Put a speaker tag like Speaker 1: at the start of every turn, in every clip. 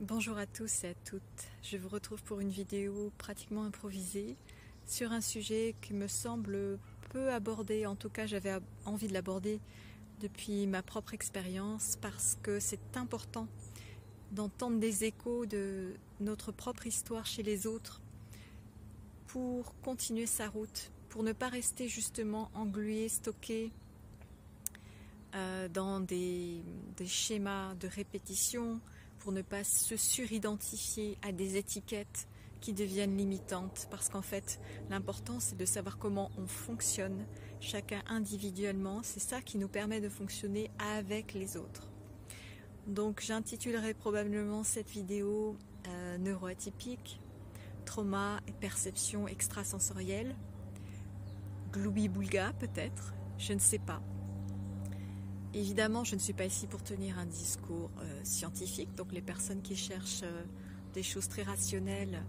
Speaker 1: Bonjour à tous et à toutes. Je vous retrouve pour une vidéo pratiquement improvisée sur un sujet qui me semble peu abordé. En tout cas, j'avais envie de l'aborder depuis ma propre expérience parce que c'est important d'entendre des échos de notre propre histoire chez les autres pour continuer sa route, pour ne pas rester justement englué, stocké dans des schémas de répétition, pour ne pas se suridentifier à des étiquettes qui deviennent limitantes, parce qu'en fait l'important c'est de savoir comment on fonctionne chacun individuellement. C'est ça qui nous permet de fonctionner avec les autres. Donc j'intitulerai probablement cette vidéo neuroatypique, trauma et perception extrasensorielle, gloubi-boulga peut-être, je ne sais pas. Évidemment, je ne suis pas ici pour tenir un discours scientifique, donc les personnes qui cherchent des choses très rationnelles,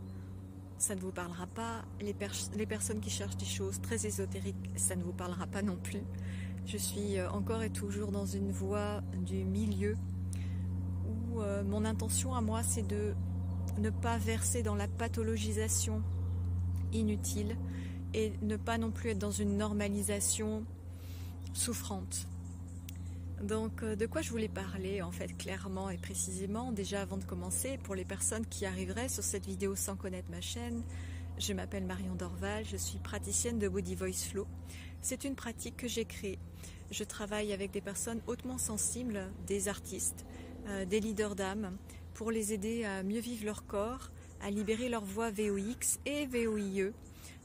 Speaker 1: ça ne vous parlera pas. Les personnes qui cherchent des choses très ésotériques, ça ne vous parlera pas non plus. Je suis encore et toujours dans une voie du milieu où mon intention à moi, c'est de ne pas verser dans la pathologisation inutile et ne pas non plus être dans une normalisation souffrante. Donc de quoi je voulais parler en fait clairement et précisément, déjà avant de commencer, pour les personnes qui arriveraient sur cette vidéo sans connaître ma chaîne, je m'appelle Marion Dorval, je suis praticienne de Body Voice Flow. C'est une pratique que j'ai créée. Je travaille avec des personnes hautement sensibles, des artistes, des leaders d'âme, pour les aider à mieux vivre leur corps, à libérer leur voix VOX et VOIE,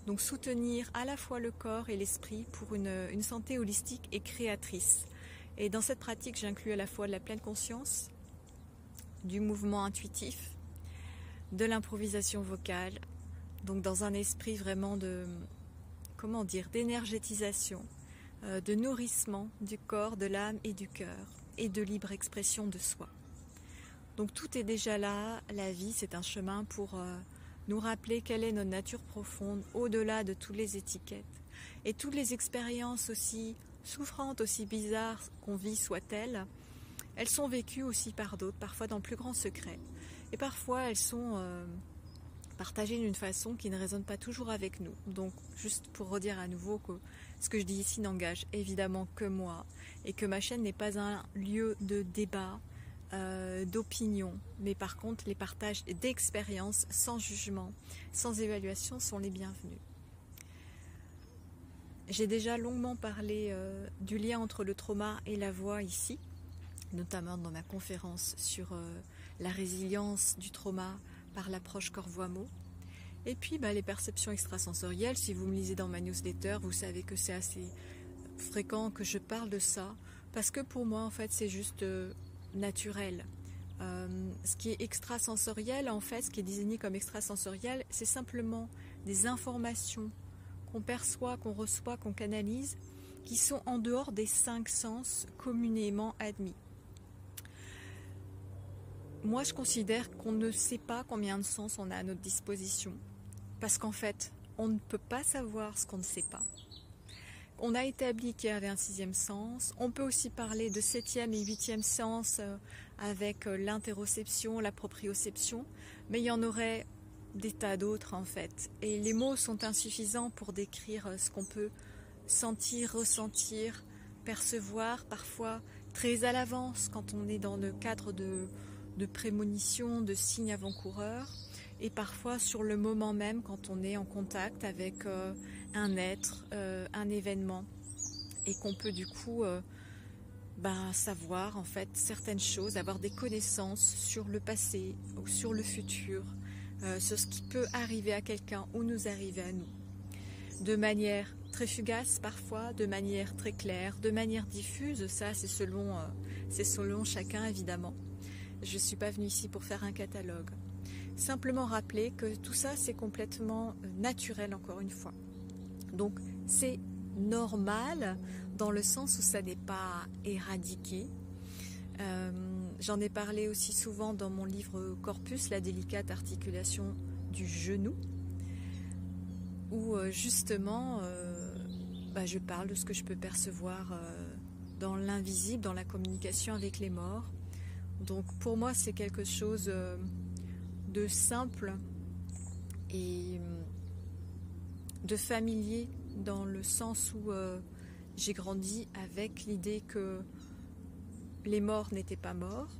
Speaker 1: donc soutenir à la fois le corps et l'esprit pour une santé holistique et créatrice. Et dans cette pratique, j'inclus à la fois de la pleine conscience, du mouvement intuitif, de l'improvisation vocale, donc dans un esprit vraiment de, d'énergétisation, de nourrissement du corps, de l'âme et du cœur, et de libre expression de soi. Donc tout est déjà là, la vie c'est un chemin pour nous rappeler quelle est notre nature profonde, au-delà de toutes les étiquettes, et toutes les expériences aussi souffrantes, aussi bizarres qu'on vit soient-elles, elles sont vécues aussi par d'autres, parfois dans le plus grand secret. Et parfois elles sont partagées d'une façon qui ne résonne pas toujours avec nous. Donc juste pour redire à nouveau que ce que je dis ici n'engage évidemment que moi, et que ma chaîne n'est pas un lieu de débat, d'opinion, mais par contre les partages d'expériences sans jugement, sans évaluation sont les bienvenus. J'ai déjà longuement parlé du lien entre le trauma et la voix ici, notamment dans ma conférence sur la résilience du trauma par l'approche corps-voix-mots. Et puis les perceptions extrasensorielles, si vous me lisez dans ma newsletter, vous savez que c'est assez fréquent que je parle de ça, parce que pour moi en fait c'est juste naturel. Ce qui est extrasensoriel, en fait, ce qui est désigné comme extrasensoriel, c'est simplement des informations qu'on perçoit, qu'on reçoit, qu'on canalise, qui sont en dehors des 5 sens communément admis. Moi, je considère qu'on ne sait pas combien de sens on a à notre disposition, parce qu'en fait, on ne peut pas savoir ce qu'on ne sait pas. On a établi qu'il y avait un 6e sens. On peut aussi parler de 7e et 8e sens avec l'interoception, la proprioception, mais il y en aurait des tas d'autres en fait. Et les mots sont insuffisants pour décrire ce qu'on peut sentir, ressentir, percevoir, parfois très à l'avance quand on est dans le cadre de prémonition, de signes avant-coureurs, et parfois sur le moment même quand on est en contact avec un être, un événement, et qu'on peut du coup savoir en fait certaines choses, avoir des connaissances sur le passé ou sur le futur, sur ce qui peut arriver à quelqu'un ou nous arriver à nous, de manière très fugace parfois, de manière très claire, de manière diffuse. Ça c'est selon chacun évidemment. Je ne suis pas venue ici pour faire un catalogue. Simplement rappeler que tout ça c'est complètement naturel, encore une fois. Donc c'est normal dans le sens où ça n'est pas éradiqué. J'en ai parlé aussi souvent dans mon livre Corpus, la délicate articulation du genou, où justement je parle de ce que je peux percevoir dans l'invisible, dans la communication avec les morts, Donc pour moi c'est quelque chose de simple et de familier, dans le sens où j'ai grandi avec l'idée que les morts n'étaient pas morts,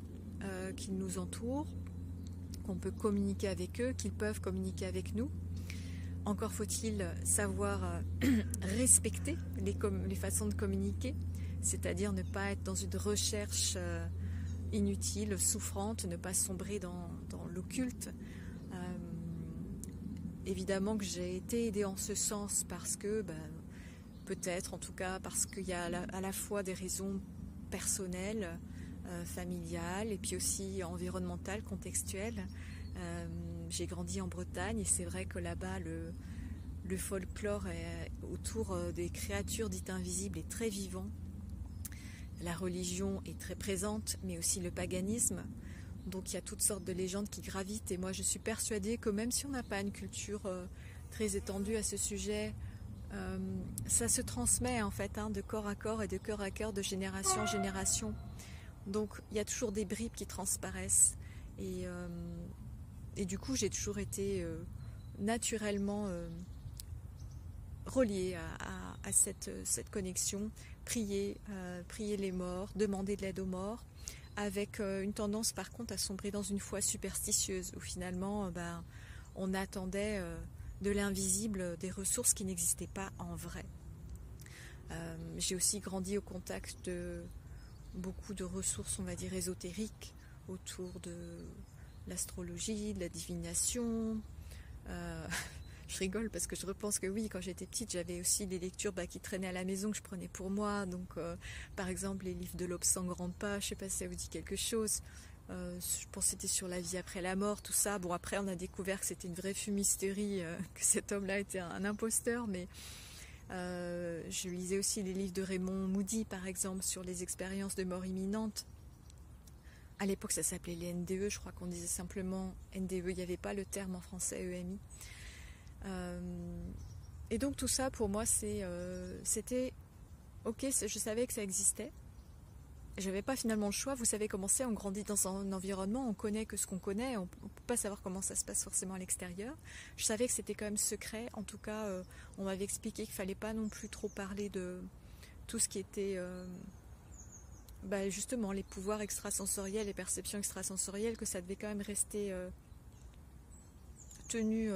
Speaker 1: qu'ils nous entourent, qu'on peut communiquer avec eux, qu'ils peuvent communiquer avec nous. Encore faut-il savoir respecter les façons de communiquer, c'est-à-dire ne pas être dans une recherche inutile, souffrante, ne pas sombrer dans l'occulte. Évidemment que j'ai été aidée en ce sens parce que, peut-être en tout cas, parce qu'il y a à la fois des raisons personnelles, familiales et puis aussi environnementales, contextuelles. J'ai grandi en Bretagne et c'est vrai que là-bas le folklore autour des créatures dites invisibles est très vivant. La religion est très présente, mais aussi le paganisme. Donc il y a toutes sortes de légendes qui gravitent et moi je suis persuadée que même si on n'a pas une culture très étendue à ce sujet, ça se transmet en fait de corps à corps et de cœur à cœur, de génération en génération. Donc il y a toujours des bribes qui transparaissent et du coup j'ai toujours été naturellement reliée à cette connexion, prier les morts, demander de l'aide aux morts, avec une tendance par contre à sombrer dans une foi superstitieuse où finalement on attendait de l'invisible des ressources qui n'existaient pas en vrai. J'ai aussi grandi au contact de beaucoup de ressources, on va dire, ésotériques autour de l'astrologie, de la divination. Je rigole parce que je repense que oui, quand j'étais petite, j'avais aussi des lectures qui traînaient à la maison que je prenais pour moi. Donc, par exemple, les livres de l'Obsang Grandpa, je ne sais pas si ça vous dit quelque chose. Je pense que c'était sur la vie après la mort, tout ça. Bon, après, on a découvert que c'était une vraie fumisterie, que cet homme-là était un imposteur. Mais je lisais aussi les livres de Raymond Moody, par exemple, sur les expériences de mort imminente. À l'époque, ça s'appelait les NDE. Je crois qu'on disait simplement NDE. Il n'y avait pas le terme en français EMI. Et donc tout ça pour moi c'était ok, je savais que ça existait, j'avais pas finalement le choix. Vous savez comment c'est, on grandit dans un environnement, on connaît que ce qu'on connaît, on peut pas savoir comment ça se passe forcément à l'extérieur. Je savais que c'était quand même secret, en tout cas on m'avait expliqué qu'il fallait pas non plus trop parler de tout ce qui était justement les pouvoirs extrasensoriels, les perceptions extrasensorielles, que ça devait quand même rester tenu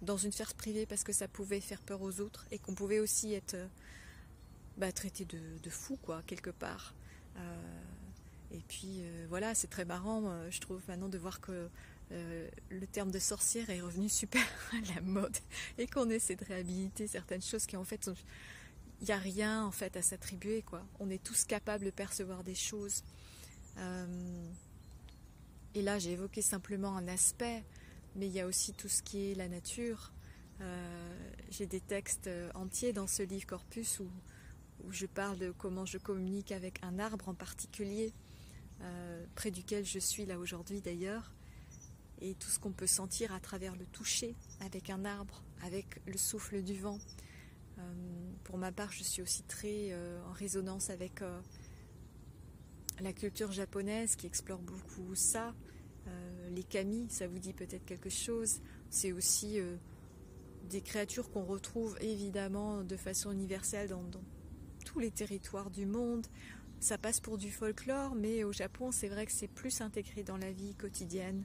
Speaker 1: dans une sphère privée parce que ça pouvait faire peur aux autres et qu'on pouvait aussi être traité de fou quoi, quelque part. Et puis voilà, c'est très marrant, je trouve maintenant de voir que le terme de sorcière est revenu super à la mode et qu'on essaie de réhabiliter certaines choses qui en fait il n'y a rien en fait à s'attribuer quoi. On est tous capables de percevoir des choses. Et là j'ai évoqué simplement un aspect, mais il y a aussi tout ce qui est la nature. J'ai des textes entiers dans ce livre Corpus où je parle de comment je communique avec un arbre en particulier, près duquel je suis là aujourd'hui d'ailleurs, et tout ce qu'on peut sentir à travers le toucher avec un arbre, avec le souffle du vent. Pour ma part, je suis aussi très en résonance avec la culture japonaise qui explore beaucoup ça. Les kami, ça vous dit peut-être quelque chose. C'est aussi des créatures qu'on retrouve évidemment de façon universelle dans tous les territoires du monde. Ça passe pour du folklore, mais au Japon, c'est vrai que c'est plus intégré dans la vie quotidienne.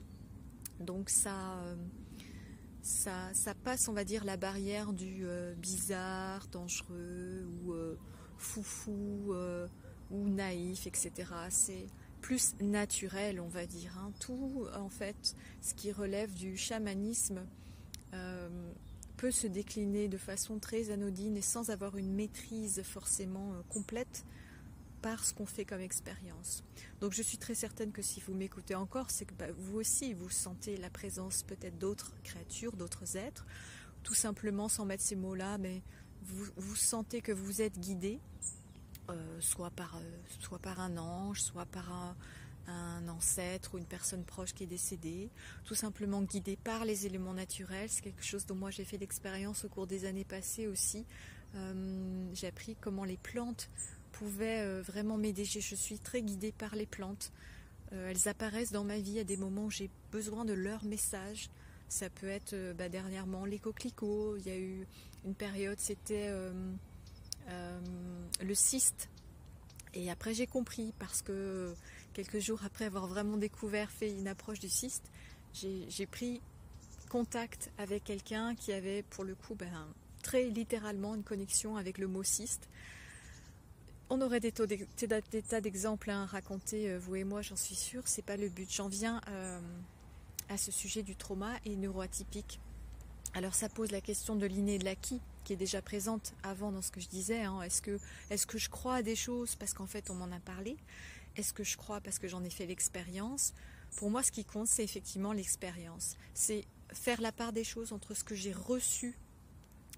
Speaker 1: Donc ça passe, on va dire, la barrière du bizarre, dangereux ou foufou ou naïf, etc. C'est plus naturel, on va dire. Tout, en fait, ce qui relève du chamanisme peut se décliner de façon très anodine et sans avoir une maîtrise forcément complète par ce qu'on fait comme expérience. Donc je suis très certaine que si vous m'écoutez encore, c'est que vous aussi vous sentez la présence peut-être d'autres créatures, d'autres êtres, tout simplement sans mettre ces mots-là, mais vous sentez que vous êtes guidé, soit par un ange, soit par un ancêtre ou une personne proche qui est décédée, tout simplement guidé par les éléments naturels. C'est quelque chose dont moi j'ai fait l'expérience au cours des années passées aussi. J'ai appris comment les plantes pouvaient vraiment m'aider. Je suis très guidée par les plantes. elles apparaissent dans ma vie à des moments où j'ai besoin de leur message. Ça peut être dernièrement les coquelicots, il y a eu une période, c'était le cyste. Et après j'ai compris, parce que quelques jours après avoir vraiment découvert, fait une approche du cyste, j'ai pris contact avec quelqu'un qui avait pour le coup très littéralement une connexion avec le mot cyste. On aurait des tas d'exemples à raconter, vous et moi, j'en suis sûre, c'est pas le but. J'en viens à ce sujet du trauma et neuroatypique. Alors ça pose la question de l'inné et de l'acquis, qui est déjà présente avant dans ce que je disais. Est-ce que je crois à des choses parce qu'en fait on m'en a parlé? Est-ce que je crois parce que j'en ai fait l'expérience? Pour moi, ce qui compte, c'est effectivement l'expérience. C'est faire la part des choses entre ce que j'ai reçu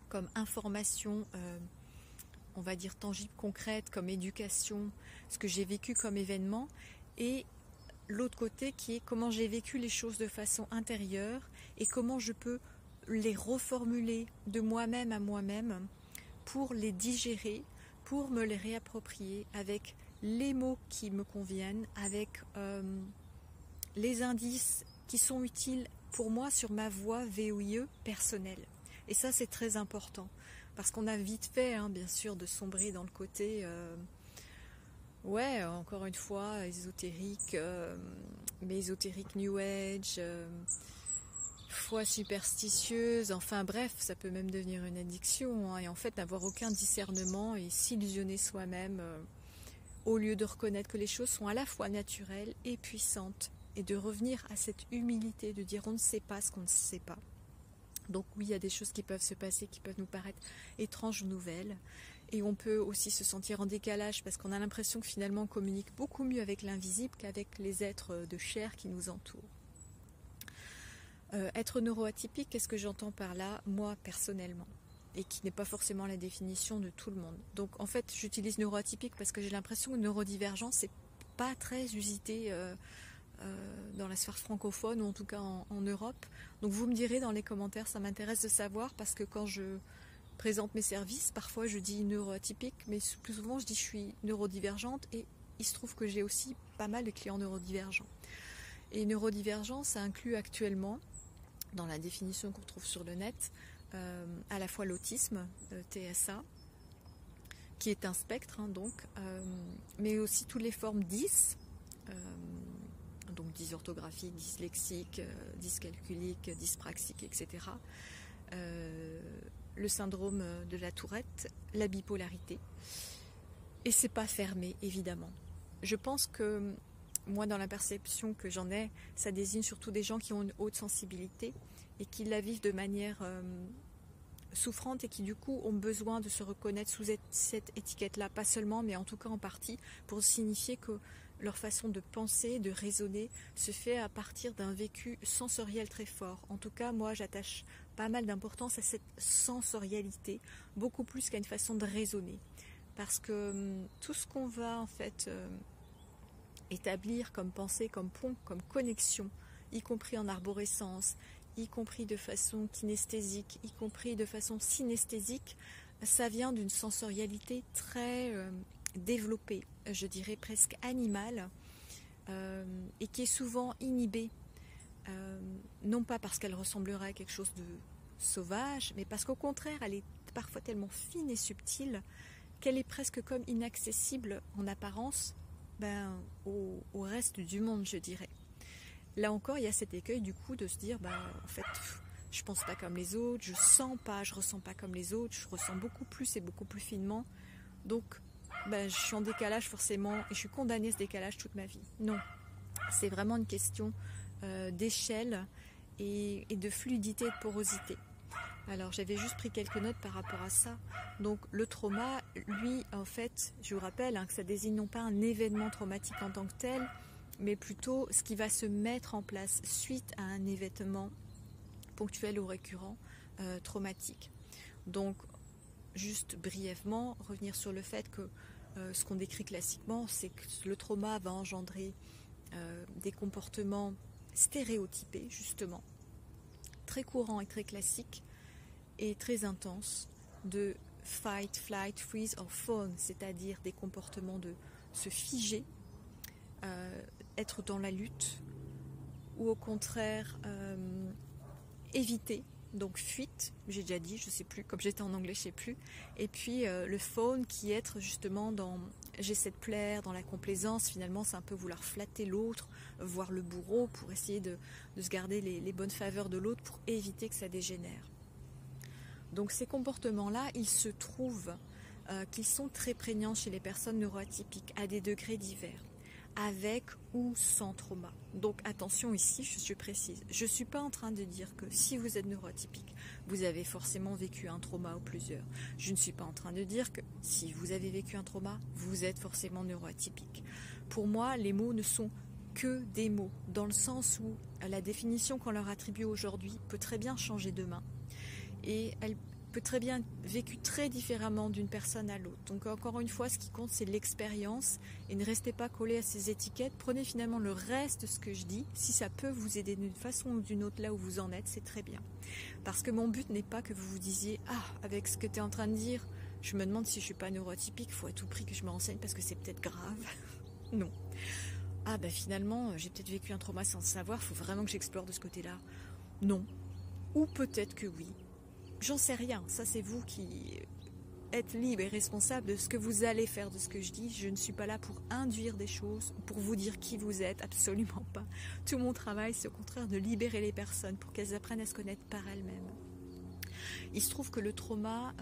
Speaker 1: comme information, on va dire tangible, concrète, comme éducation, ce que j'ai vécu comme événement, et l'autre côté qui est comment j'ai vécu les choses de façon intérieure et comment je peux les reformuler de moi-même à moi-même pour les digérer, pour me les réapproprier avec les mots qui me conviennent, avec les indices qui sont utiles pour moi sur ma voie VOIE personnelle. Et ça, c'est très important, parce qu'on a vite fait, bien sûr, de sombrer dans le côté, encore une fois, ésotérique, mais ésotérique New Age, foi superstitieuse, enfin bref, ça peut même devenir une addiction, et en fait, n'avoir aucun discernement et s'illusionner soi-même, au lieu de reconnaître que les choses sont à la fois naturelles et puissantes, et de revenir à cette humilité, de dire on ne sait pas ce qu'on ne sait pas. Donc oui, il y a des choses qui peuvent se passer, qui peuvent nous paraître étranges ou nouvelles. Et on peut aussi se sentir en décalage parce qu'on a l'impression que finalement on communique beaucoup mieux avec l'invisible qu'avec les êtres de chair qui nous entourent. Être neuroatypique, qu'est-ce que j'entends par là, moi personnellement? Et qui n'est pas forcément la définition de tout le monde. Donc en fait, j'utilise neuroatypique parce que j'ai l'impression que neurodivergence, c'est pas très usité dans la sphère francophone, ou en tout cas en Europe. Donc vous me direz dans les commentaires, ça m'intéresse de savoir, parce que quand je présente mes services, parfois je dis neuroatypique, mais plus souvent je dis je suis neurodivergente, et il se trouve que j'ai aussi pas mal de clients neurodivergents. Et neurodivergent, ça inclut actuellement, dans la définition qu'on trouve sur le net, à la fois l'autisme, TSA, qui est un spectre, mais aussi toutes les formes 10, donc dysorthographique, dyslexique, dyscalculique, dyspraxique, etc. Le syndrome de la Tourette, la bipolarité. Et c'est pas fermé, évidemment. Je pense que, moi, dans la perception que j'en ai, ça désigne surtout des gens qui ont une haute sensibilité et qui la vivent de manière souffrante, et qui du coup ont besoin de se reconnaître sous cette étiquette-là, pas seulement, mais en tout cas en partie, pour signifier que leur façon de penser, de raisonner, se fait à partir d'un vécu sensoriel très fort. En tout cas, moi, j'attache pas mal d'importance à cette sensorialité, beaucoup plus qu'à une façon de raisonner. Parce que tout ce qu'on va en fait établir comme pensée, comme pont, comme connexion, y compris en arborescence, y compris de façon kinesthésique, y compris de façon synesthésique, ça vient d'une sensorialité très développée, je dirais presque animale, et qui est souvent inhibée, non pas parce qu'elle ressemblerait à quelque chose de sauvage, mais parce qu'au contraire, elle est parfois tellement fine et subtile qu'elle est presque comme inaccessible en apparence au reste du monde, je dirais. Là encore, il y a cet écueil du coup de se dire, en fait, je pense pas comme les autres, je ressens pas comme les autres, je ressens beaucoup plus et beaucoup plus finement, donc je suis en décalage forcément, et je suis condamnée à ce décalage toute ma vie. Non, c'est vraiment une question d'échelle et de fluidité et de porosité. Alors j'avais juste pris quelques notes par rapport à ça. Donc le trauma, lui, en fait, je vous rappelle que ça désigne non pas un événement traumatique en tant que tel, mais plutôt ce qui va se mettre en place suite à un événement ponctuel ou récurrent traumatique. Donc, juste brièvement, revenir sur le fait que ce qu'on décrit classiquement, c'est que le trauma va engendrer des comportements stéréotypés, justement, très courants et très classiques, et très intenses, de fight, flight, freeze or fawn, c'est-à-dire des comportements de se figer, être dans la lutte ou au contraire éviter. Donc fuite, j'ai déjà dit, je sais plus, comme j'étais en anglais, je sais plus. Et puis le fawn qui est être justement dans j'essaie de plaire, dans la complaisance, finalement c'est un peu vouloir flatter l'autre, voir le bourreau pour essayer de se garder les bonnes faveurs de l'autre pour éviter que ça dégénère. Donc ces comportements-là, il se trouve qu'ils sont très prégnants chez les personnes neuroatypiques à des degrés divers, avec ou sans trauma. Donc attention ici, je précise, je ne suis pas en train de dire que si vous êtes neuroatypique, vous avez forcément vécu un trauma ou plusieurs. Je ne suis pas en train de dire que si vous avez vécu un trauma, vous êtes forcément neuroatypique. Pour moi, les mots ne sont que des mots, dans le sens où la définition qu'on leur attribue aujourd'hui peut très bien changer demain. Et elle peut très bien être vécue très différemment d'une personne à l'autre. Donc encore une fois, ce qui compte, c'est l'expérience. Et ne restez pas collés à ces étiquettes. Prenez finalement le reste de ce que je dis. Si ça peut vous aider d'une façon ou d'une autre là où vous en êtes, c'est très bien. Parce que mon but n'est pas que vous vous disiez « Ah, avec ce que tu es en train de dire, je me demande si je ne suis pas neuroatypique, il faut à tout prix que je me renseigne parce que c'est peut-être grave. » Non. « Ah, ben finalement, j'ai peut-être vécu un trauma sans le savoir, il faut vraiment que j'explore de ce côté-là. » Non. Ou peut-être que oui. J'en sais rien, ça c'est vous qui êtes libre et responsable de ce que vous allez faire de ce que je dis. Je ne suis pas là pour induire des choses, pour vous dire qui vous êtes, absolument pas. Tout mon travail, c'est au contraire de libérer les personnes pour qu'elles apprennent à se connaître par elles-mêmes. Il se trouve que le trauma,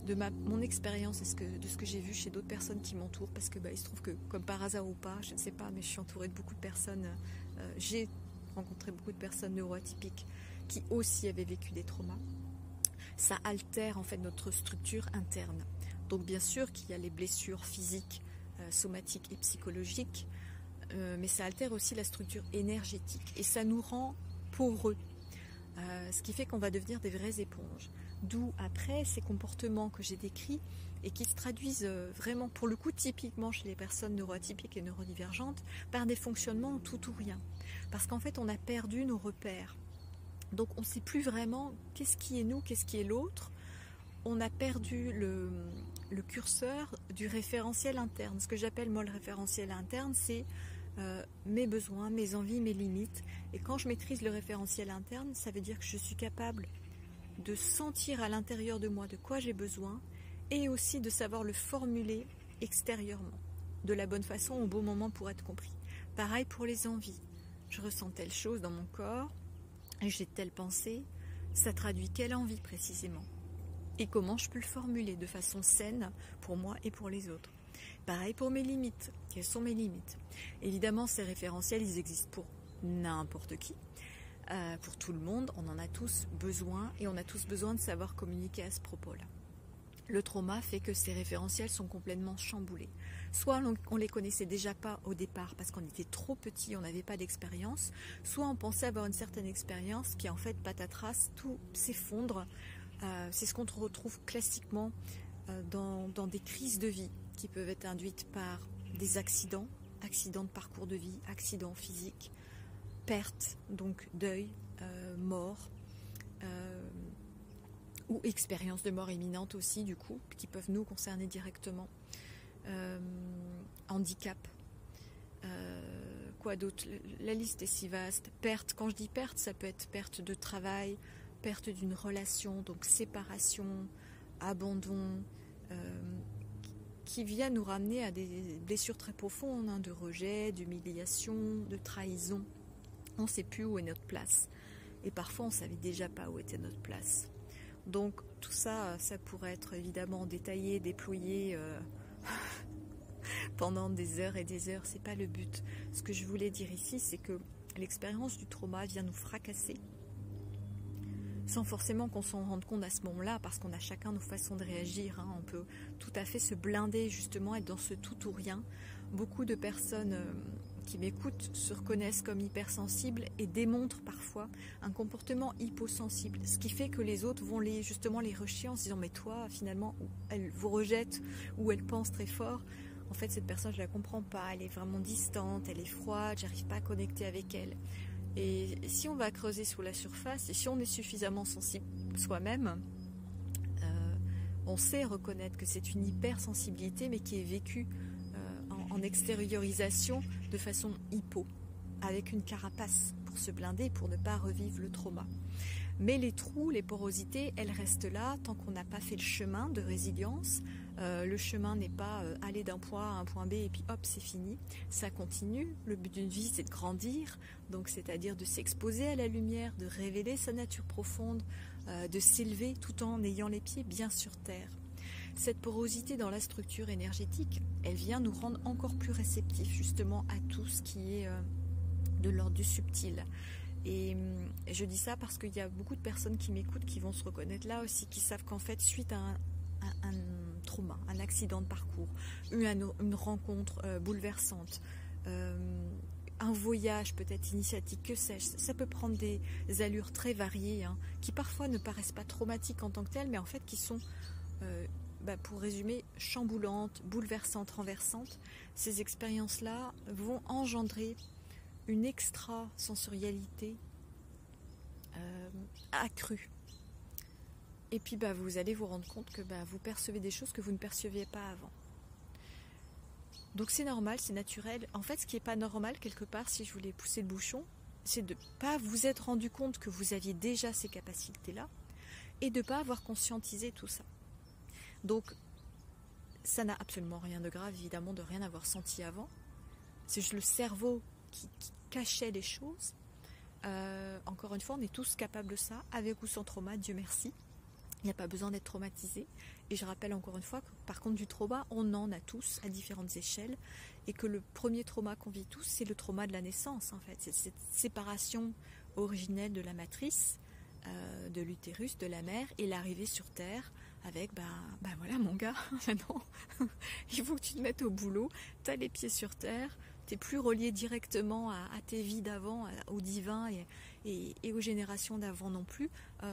Speaker 1: de mon expérience et de ce que j'ai vu chez d'autres personnes qui m'entourent, parce que il se trouve que, comme par hasard ou pas, je ne sais pas, mais je suis entourée de beaucoup de personnes, j'ai rencontré beaucoup de personnes neuroatypiques qui aussi avaient vécu des traumas. Ça altère en fait notre structure interne. Donc bien sûr qu'il y a les blessures physiques, somatiques et psychologiques, mais ça altère aussi la structure énergétique et ça nous rend poreux, ce qui fait qu'on va devenir des vraies éponges. D'où après ces comportements que j'ai décrits et qui se traduisent vraiment pour le coup typiquement chez les personnes neuroatypiques et neurodivergentes par des fonctionnements tout ou rien. Parce qu'en fait on a perdu nos repères. Donc on ne sait plus vraiment qu'est-ce qui est nous, qu'est-ce qui est l'autre. On a perdu le curseur du référentiel interne. Ce que j'appelle moi le référentiel interne, c'est mes besoins, mes envies, mes limites. Et quand je maîtrise le référentiel interne, ça veut dire que je suis capable de sentir à l'intérieur de moi de quoi j'ai besoin et aussi de savoir le formuler extérieurement, de la bonne façon au bon moment pour être compris. Pareil pour les envies. Je ressens telle chose dans mon corps, j'ai telle pensée, ça traduit quelle envie précisément et comment je peux le formuler de façon saine pour moi et pour les autres. Pareil pour mes limites. Quelles sont mes limites? Évidemment, ces référentiels, ils existent pour n'importe qui, pour tout le monde. On en a tous besoin et on a tous besoin de savoir communiquer à ce propos-là. Le trauma fait que ces référentiels sont complètement chamboulés. Soit on ne les connaissait déjà pas au départ parce qu'on était trop petit, on n'avait pas d'expérience, soit on pensait avoir une certaine expérience qui en fait patatras, tout s'effondre. C'est ce qu'on retrouve classiquement dans des crises de vie qui peuvent être induites par des accidents de parcours de vie, accidents physiques, pertes, donc deuil, mort, ou expériences de mort imminente aussi du coup, qui peuvent nous concerner directement, handicap, quoi d'autre, la liste est si vaste, perte, quand je dis perte, ça peut être perte de travail, perte d'une relation, donc séparation, abandon, qui vient nous ramener à des blessures très profondes, de rejet, d'humiliation, de trahison. On ne sait plus où est notre place. Et parfois, on ne savait déjà pas où était notre place. Donc, tout ça, ça pourrait être évidemment détaillé, déployé pendant des heures et des heures. Ce n'est pas le but. Ce que je voulais dire ici, c'est que l'expérience du trauma vient nous fracasser, sans forcément qu'on s'en rende compte à ce moment-là, parce qu'on a chacun nos façons de réagir. On peut tout à fait se blinder, justement, être dans ce tout ou rien. Beaucoup de personnes qui m'écoutent se reconnaissent comme hypersensibles et démontrent parfois un comportement hyposensible, ce qui fait que les autres vont justement les rechier en se disant « mais toi, finalement, elle vous rejette ou elle pense très fort. En fait, cette personne, je ne la comprends pas, elle est vraiment distante, elle est froide, j'arrive pas à connecter avec elle. » Et si on va creuser sous la surface, et si on est suffisamment sensible soi-même, on sait reconnaître que c'est une hypersensibilité, mais qui est vécue en extériorisation de façon hypo, avec une carapace pour se blinder, pour ne pas revivre le trauma. Mais les trous, les porosités, elles restent là tant qu'on n'a pas fait le chemin de résilience. Le chemin n'est pas aller d'un point A à un point B et puis hop, c'est fini. Ça continue. Le but d'une vie, c'est de grandir, donc c'est-à-dire de s'exposer à la lumière, de révéler sa nature profonde, de s'élever tout en ayant les pieds bien sur terre. Cette porosité dans la structure énergétique, elle vient nous rendre encore plus réceptifs justement à tout ce qui est de l'ordre du subtil. Et je dis ça parce qu'il y a beaucoup de personnes qui m'écoutent qui vont se reconnaître là aussi, qui savent qu'en fait, suite à un trauma, un accident de parcours, une rencontre bouleversante, un voyage peut-être initiatique, que sais-je, ça peut prendre des allures très variées, hein, qui parfois ne paraissent pas traumatiques en tant que telles, mais en fait qui sont, pour résumer, chamboulantes, bouleversantes, renversantes. Ces expériences-là vont engendrer une extrasensorialité accrue. Et puis vous allez vous rendre compte que vous percevez des choses que vous ne perceviez pas avant. Donc c'est normal, c'est naturel. En fait, ce qui n'est pas normal, quelque part, si je voulais pousser le bouchon, c'est de ne pas vous être rendu compte que vous aviez déjà ces capacités-là et de ne pas avoir conscientisé tout ça. Donc, ça n'a absolument rien de grave, évidemment, de rien avoir senti avant. C'est juste le cerveau qui cachait les choses. Encore une fois, on est tous capables de ça, avec ou sans trauma, Dieu merci. Il n'y a pas besoin d'être traumatisé. Et je rappelle encore une fois que par contre du trauma, on en a tous à différentes échelles. Et que le premier trauma qu'on vit tous, c'est le trauma de la naissance en fait. C'est cette séparation originelle de la matrice, de l'utérus, de la mère, et l'arrivée sur Terre avec, voilà mon gars, maintenant, il faut que tu te mettes au boulot, tu as les pieds sur Terre, tu n'es plus relié directement à tes vies d'avant, au divin et aux générations d'avant non plus.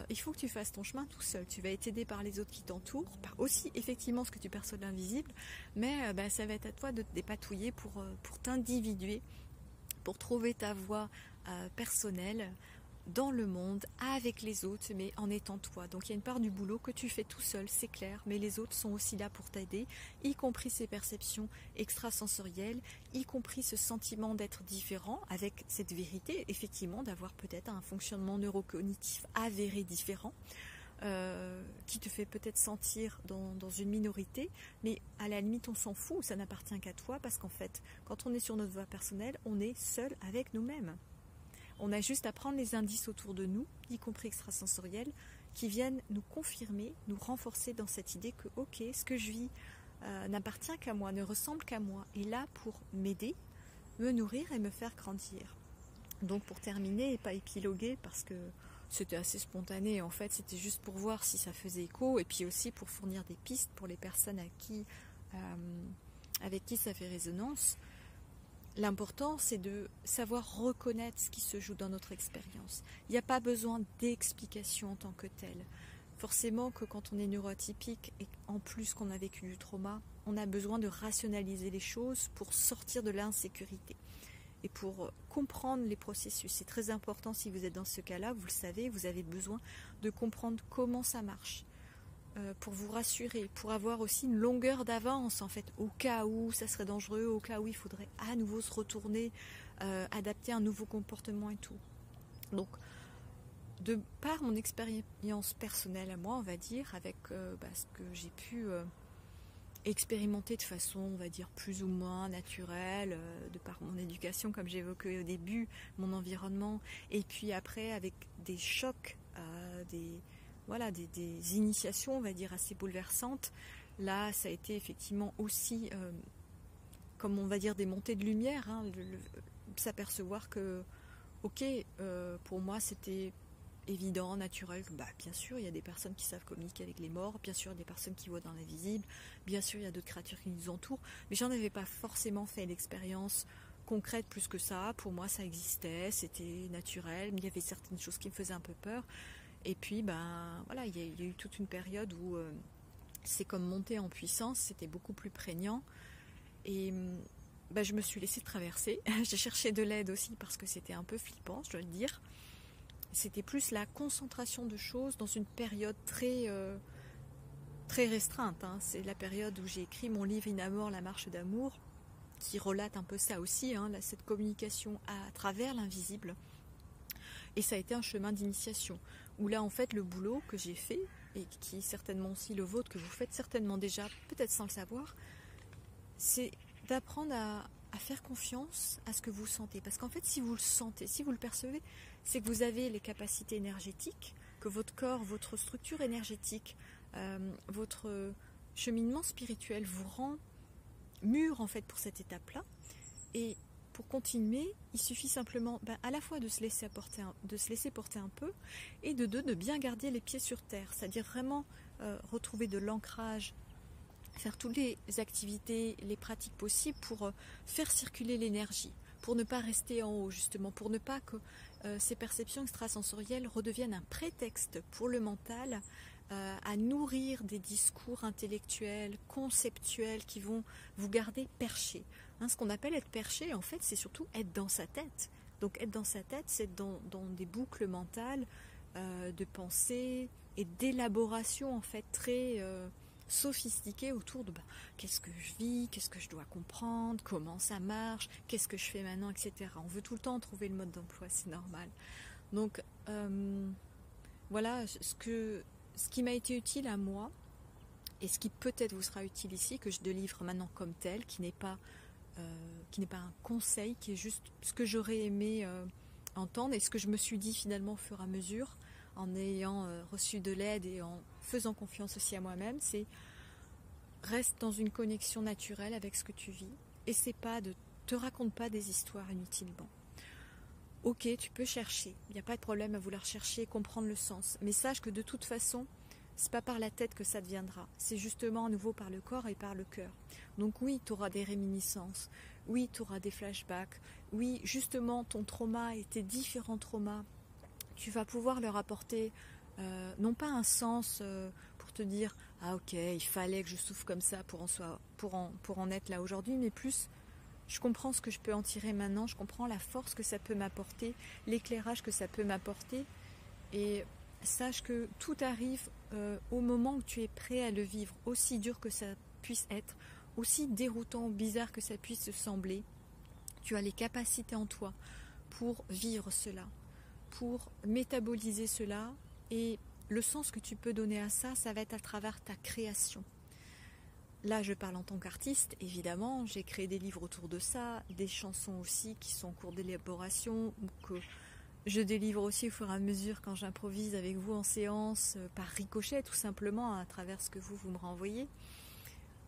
Speaker 1: Il faut que tu fasses ton chemin tout seul. Tu vas être aidé par les autres qui t'entourent, par aussi effectivement ce que tu perçois de l'invisible, mais ça va être à toi de te dépatouiller pour t'individuer, pour trouver ta voie personnelle dans le monde, avec les autres, mais en étant toi. Donc il y a une part du boulot que tu fais tout seul, c'est clair, mais les autres sont aussi là pour t'aider, y compris ces perceptions extrasensorielles, y compris ce sentiment d'être différent, avec cette vérité, effectivement, d'avoir peut-être un fonctionnement neurocognitif avéré différent, qui te fait peut-être sentir dans une minorité, mais à la limite on s'en fout, ça n'appartient qu'à toi, parce qu'en fait, quand on est sur notre voie personnelle, on est seul avec nous-mêmes. On a juste à prendre les indices autour de nous, y compris extrasensoriels, qui viennent nous confirmer, nous renforcer dans cette idée que, ok, ce que je vis n'appartient qu'à moi, ne ressemble qu'à moi, est là pour m'aider, me nourrir et me faire grandir. Donc pour terminer et pas épiloguer, parce que c'était assez spontané, en fait, c'était juste pour voir si ça faisait écho, et puis aussi pour fournir des pistes pour les personnes avec qui ça fait résonance. L'important, c'est de savoir reconnaître ce qui se joue dans notre expérience. Il n'y a pas besoin d'explication en tant que telle. Forcément que quand on est neuroatypique et en plus qu'on a vécu du trauma, on a besoin de rationaliser les choses pour sortir de l'insécurité et pour comprendre les processus. C'est très important si vous êtes dans ce cas-là, vous le savez, vous avez besoin de comprendre comment ça marche. Pour vous rassurer, pour avoir aussi une longueur d'avance en fait, au cas où ça serait dangereux, au cas où il faudrait à nouveau se retourner, adapter un nouveau comportement et tout. Donc, de par mon expérience personnelle à moi, on va dire, avec ce que j'ai pu expérimenter de façon, on va dire, plus ou moins naturelle, de par mon éducation, comme j'évoquais au début, mon environnement, et puis après avec des chocs, des initiations, on va dire, assez bouleversantes. Là, ça a été effectivement aussi, comme on va dire, des montées de lumière, hein, s'apercevoir que, ok, pour moi, c'était évident, naturel, que, bien sûr, il y a des personnes qui savent communiquer avec les morts, bien sûr, il y a des personnes qui voient dans l'invisible, bien sûr, il y a d'autres créatures qui nous entourent, mais j'en avais pas forcément fait l'expérience concrète plus que ça. Pour moi, ça existait, c'était naturel, mais il y avait certaines choses qui me faisaient un peu peur. Et puis, il y a eu toute une période où c'est comme monter en puissance, c'était beaucoup plus prégnant. Et je me suis laissée traverser. J'ai cherché de l'aide aussi parce que c'était un peu flippant, je dois le dire. C'était plus la concentration de choses dans une période très restreinte. Hein. C'est la période où j'ai écrit mon livre In Amour, la marche d'amour. qui relate un peu ça aussi, hein, là, cette communication à travers l'invisible. Et ça a été un chemin d'initiation, où là en fait le boulot que j'ai fait, et qui est certainement aussi le vôtre, que vous faites certainement déjà, peut-être sans le savoir, c'est d'apprendre à faire confiance à ce que vous sentez. Parce qu'en fait, si vous le sentez, si vous le percevez, c'est que vous avez les capacités énergétiques, que votre corps, votre structure énergétique, votre cheminement spirituel vous rend mûr en fait pour cette étape-là. Et pour continuer, il suffit simplement à la fois de se laisser porter un peu, et de deux, de bien garder les pieds sur terre, c'est-à-dire vraiment retrouver de l'ancrage, faire toutes les activités, les pratiques possibles pour faire circuler l'énergie, pour ne pas rester en haut justement, pour ne pas que ces perceptions extrasensorielles redeviennent un prétexte pour le mental à nourrir des discours intellectuels, conceptuels qui vont vous garder perché. Hein, ce qu'on appelle être perché, en fait, c'est surtout être dans sa tête. Donc être dans sa tête, c'est dans des boucles mentales de pensée et d'élaboration en fait très sophistiquées autour de qu'est-ce que je vis, qu'est-ce que je dois comprendre, comment ça marche, qu'est-ce que je fais maintenant, etc. On veut tout le temps trouver le mode d'emploi, c'est normal. Donc voilà ce qui m'a été utile à moi, et ce qui peut-être vous sera utile ici, que je délivre maintenant comme tel, qui n'est pas un conseil, qui est juste ce que j'aurais aimé entendre, et ce que je me suis dit finalement au fur et à mesure, en ayant reçu de l'aide et en faisant confiance aussi à moi-même, c'est reste dans une connexion naturelle avec ce que tu vis, essaie pas de te raconte pas des histoires inutilement. Ok, tu peux chercher, il n'y a pas de problème à vouloir chercher, comprendre le sens, mais sache que de toute façon, c'est pas par la tête que ça deviendra, c'est justement à nouveau par le corps et par le cœur. Donc oui, tu auras des réminiscences, oui, tu auras des flashbacks, oui, justement, ton trauma et tes différents traumas, tu vas pouvoir leur apporter non pas un sens pour te dire « Ah ok, il fallait que je souffre comme ça pour en être là aujourd'hui », mais plus je comprends ce que je peux en tirer maintenant, je comprends la force que ça peut m'apporter, l'éclairage que ça peut m'apporter, et sache que tout arrive au moment où tu es prêt à le vivre, aussi dur que ça puisse être, aussi déroutant ou bizarre que ça puisse te sembler. Tu as les capacités en toi pour vivre cela, pour métaboliser cela, et le sens que tu peux donner à ça, ça va être à travers ta création. Là, je parle en tant qu'artiste, évidemment, j'ai créé des livres autour de ça, des chansons aussi qui sont en cours d'élaboration, ou que je délivre aussi au fur et à mesure quand j'improvise avec vous en séance, par ricochet tout simplement, à travers ce que vous me renvoyez.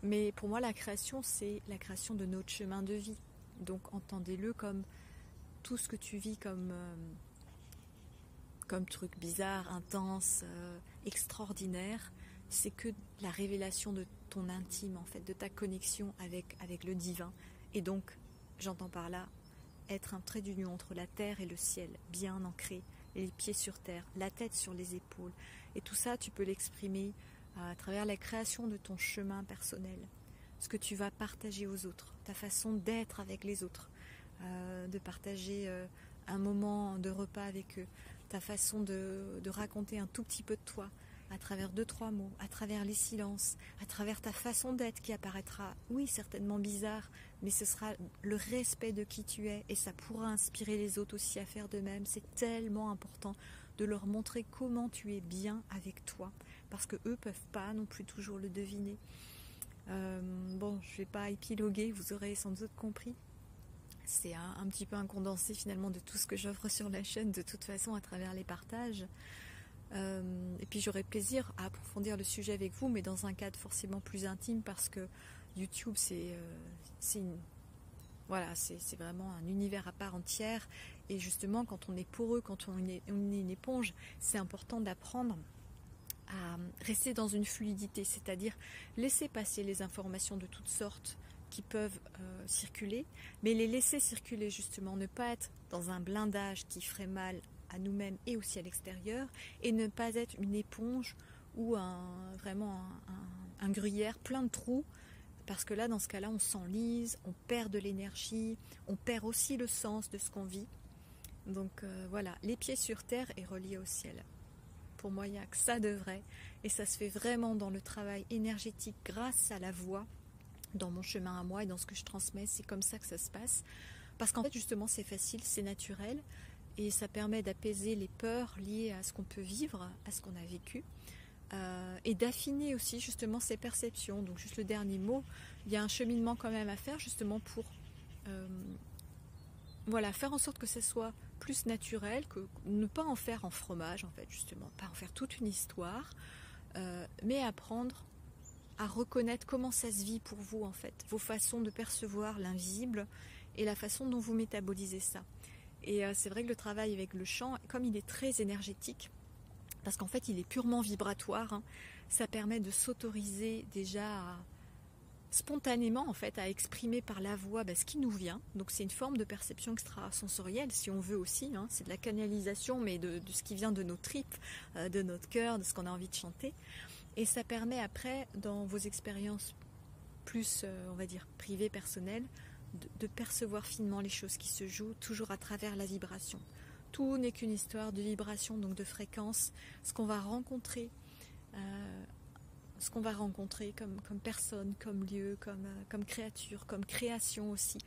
Speaker 1: Mais pour moi, la création, c'est la création de notre chemin de vie. Donc entendez-le comme tout ce que tu vis comme truc bizarre, intense, extraordinaire, c'est que la révélation de ton intime, en fait, de ta connexion avec le divin. Et donc, j'entends par là être un trait d'union entre la terre et le ciel, bien ancré, les pieds sur terre, la tête sur les épaules. Et tout ça, tu peux l'exprimer à travers la création de ton chemin personnel, ce que tu vas partager aux autres, ta façon d'être avec les autres, de partager un moment de repas avec eux, ta façon de raconter un tout petit peu de toi, à travers 2-3 mots, à travers les silences, à travers ta façon d'être qui apparaîtra, oui, certainement bizarre, mais ce sera le respect de qui tu es, et ça pourra inspirer les autres aussi à faire de même. C'est tellement important de leur montrer comment tu es bien avec toi, parce que eux peuvent pas non plus toujours le deviner. Bon, je vais pas épiloguer, vous aurez sans doute compris. C'est un petit peu un condensé finalement de tout ce que j'offre sur la chaîne, de toute façon à travers les partages. Et puis j'aurai plaisir à approfondir le sujet avec vous, mais dans un cadre forcément plus intime, parce que YouTube c'est vraiment un univers à part entière, et justement quand on est poreux, quand on est une éponge, c'est important d'apprendre à rester dans une fluidité, c'est-à-dire laisser passer les informations de toutes sortes qui peuvent circuler, mais les laisser circuler justement, ne pas être dans un blindage qui ferait mal à nous-mêmes et aussi à l'extérieur, et ne pas être une éponge ou un gruyère plein de trous, parce que là, dans ce cas-là, on s'enlise, on perd de l'énergie, on perd aussi le sens de ce qu'on vit. Donc voilà, les pieds sur terre et reliés au ciel. Pour moi, il n'y a que ça de vrai, et ça se fait vraiment dans le travail énergétique grâce à la voix, dans mon chemin à moi et dans ce que je transmets, c'est comme ça que ça se passe. Parce qu'en fait, justement, c'est facile, c'est naturel et ça permet d'apaiser les peurs liées à ce qu'on peut vivre, à ce qu'on a vécu. Et d'affiner aussi justement ses perceptions. Donc juste le dernier mot, il y a un cheminement quand même à faire justement pour voilà, faire en sorte que ce soit plus naturel, que ne pas en faire en fromage en fait, justement, pas en faire toute une histoire, mais apprendre à reconnaître comment ça se vit pour vous en fait, vos façons de percevoir l'invisible et la façon dont vous métabolisez ça. Et c'est vrai que le travail avec le chant, comme il est très énergétique, parce qu'en fait il est purement vibratoire, hein, ça permet de s'autoriser déjà spontanément en fait à exprimer par la voix ce qui nous vient. Donc c'est une forme de perception extrasensorielle si on veut aussi, hein. C'est de la canalisation mais de ce qui vient de nos tripes, de notre cœur, de ce qu'on a envie de chanter. Et ça permet après dans vos expériences plus on va dire privées, personnelles, de percevoir finement les choses qui se jouent toujours à travers la vibration. Tout n'est qu'une histoire de vibration, donc de fréquence. Ce qu'on va rencontrer comme personne, comme lieu, comme créature, comme création aussi,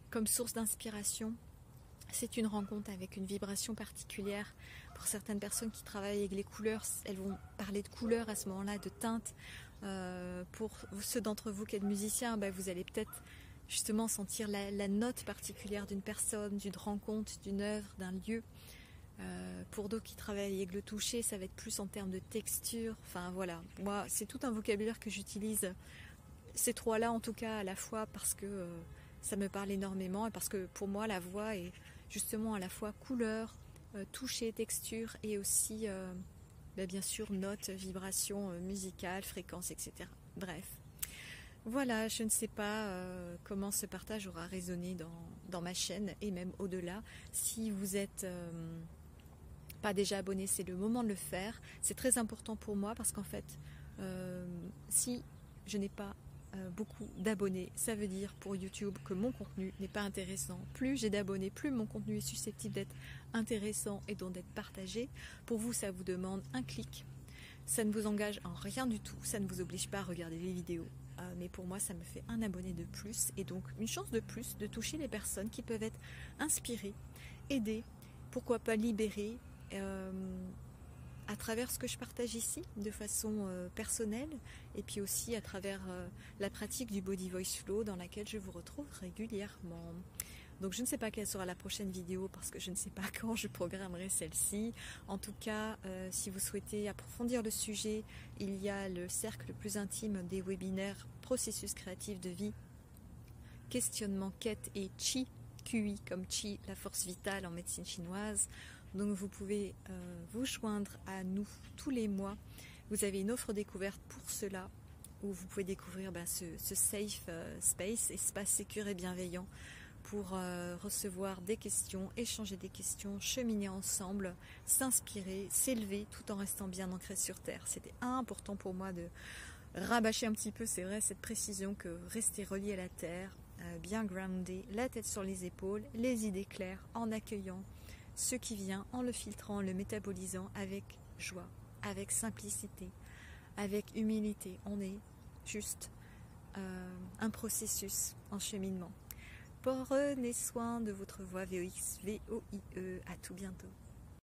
Speaker 1: comme source d'inspiration, c'est une rencontre avec une vibration particulière. Pour certaines personnes qui travaillent avec les couleurs, elles vont parler de couleurs à ce moment-là, de teintes. Pour ceux d'entre vous qui êtes musiciens, vous allez peut-être justement sentir la note particulière d'une personne, d'une rencontre, d'une œuvre, d'un lieu. Pour d'autres qui travaillent avec le toucher, ça va être plus en termes de texture. Enfin voilà, moi c'est tout un vocabulaire que j'utilise, ces trois-là en tout cas à la fois parce que ça me parle énormément et parce que pour moi la voix est justement à la fois couleur, toucher, texture et aussi bien sûr notes, vibrations musicales, fréquences, etc. Bref. Voilà, je ne sais pas comment ce partage aura résonné dans ma chaîne et même au-delà. Si vous êtes pas déjà abonné, c'est le moment de le faire. C'est très important pour moi parce qu'en fait, si je n'ai pas beaucoup d'abonnés, ça veut dire pour YouTube que mon contenu n'est pas intéressant. Plus j'ai d'abonnés, plus mon contenu est susceptible d'être intéressant et donc d'être partagé. Pour vous, ça vous demande un clic. Ça ne vous engage en rien du tout. Ça ne vous oblige pas à regarder les vidéos. Mais pour moi, ça me fait un abonné de plus et donc une chance de plus de toucher les personnes qui peuvent être inspirées, aidées, pourquoi pas libérées, à travers ce que je partage ici de façon personnelle et puis aussi à travers la pratique du Body Voice Flow dans laquelle je vous retrouve régulièrement. Donc je ne sais pas quelle sera la prochaine vidéo parce que je ne sais pas quand je programmerai celle-ci. En tout cas, si vous souhaitez approfondir le sujet, il y a le cercle le plus intime des webinaires Processus créatif de vie, questionnement, quête et Qi, QI comme Qi, la force vitale en médecine chinoise. Donc vous pouvez vous joindre à nous tous les mois. Vous avez une offre découverte pour cela où vous pouvez découvrir ce safe space, espace sécure et bienveillant pour recevoir des questions, échanger des questions, cheminer ensemble, s'inspirer, s'élever tout en restant bien ancré sur terre. C'était important pour moi de rabâcher un petit peu, c'est vrai, cette précision que rester relié à la terre, bien groundé, la tête sur les épaules, les idées claires, en accueillant ce qui vient, en le filtrant, en le métabolisant avec joie, avec simplicité, avec humilité. On est juste un processus en cheminement. Prenez soin de votre voix VOX, VOIE. À tout bientôt.